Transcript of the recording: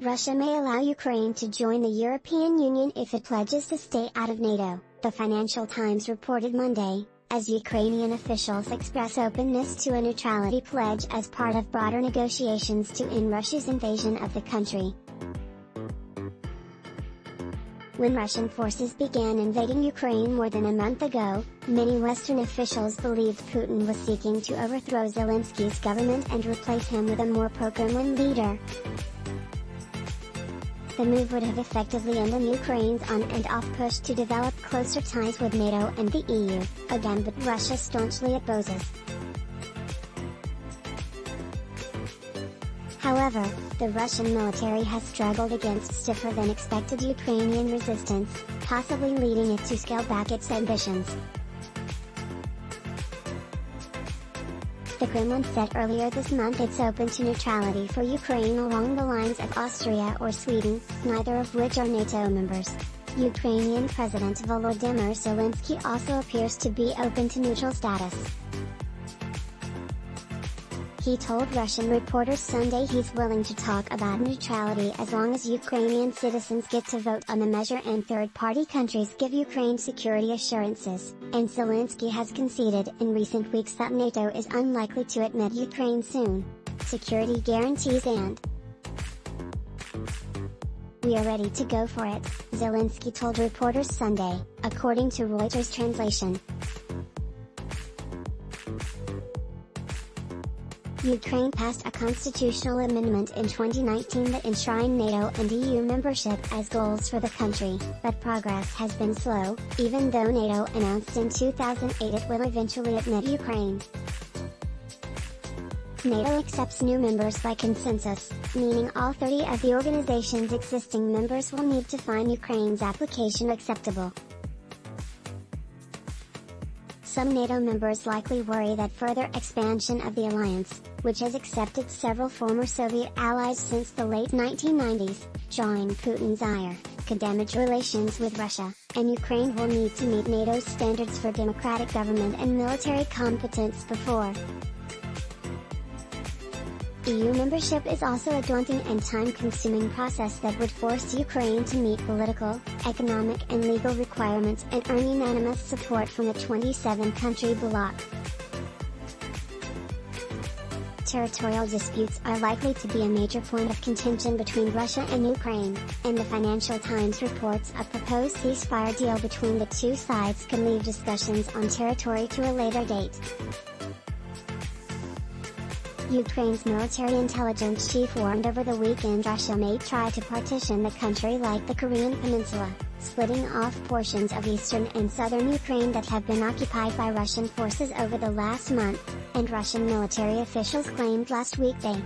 Russia may allow Ukraine to join the European Union if it pledges to stay out of NATO, the Financial Times reported Monday, as Ukrainian officials express openness to a neutrality pledge as part of broader negotiations to end Russia's invasion of the country. When Russian forces began invading Ukraine more than a month ago, many Western officials believed Putin was seeking to overthrow Zelensky's government and replace him with a more pro-Kremlin leader. The move would have effectively ended Ukraine's on and off push to develop closer ties with NATO and the EU, again, but Russia staunchly opposes. However, the Russian military has struggled against stiffer than expected Ukrainian resistance, possibly leading it to scale back its ambitions. The Kremlin said earlier this month it's open to neutrality for Ukraine along the lines of Austria or Sweden, neither of which are NATO members. Ukrainian President Volodymyr Zelensky also appears to be open to neutral status. He told Russian reporters Sunday he's willing to talk about neutrality as long as Ukrainian citizens get to vote on the measure and third-party countries give Ukraine security assurances, and Zelensky has conceded in recent weeks that NATO is unlikely to admit Ukraine soon. Security guarantees and "We are ready to go for it," Zelensky told reporters Sunday, according to Reuters translation. Ukraine passed a constitutional amendment in 2019 that enshrined NATO and EU membership as goals for the country, but progress has been slow, even though NATO announced in 2008 it will eventually admit Ukraine. NATO accepts new members by consensus, meaning all 30 of the organization's existing members will need to find Ukraine's application acceptable. Some NATO members likely worry that further expansion of the alliance, which has accepted several former Soviet allies since the late 1990s, drawing Putin's ire, could damage relations with Russia, and Ukraine will need to meet NATO's standards for democratic government and military competence before. EU membership is also a daunting and time-consuming process that would force Ukraine to meet political, economic and legal requirements and earn unanimous support from the 27-country bloc. Territorial disputes are likely to be a major point of contention between Russia and Ukraine, and the Financial Times reports a proposed ceasefire deal between the two sides could leave discussions on territory to a later date. Ukraine's military intelligence chief warned over the weekend Russia may try to partition the country like the Korean Peninsula, splitting off portions of eastern and southern Ukraine that have been occupied by Russian forces over the last month, and Russian military officials claimed last weekday.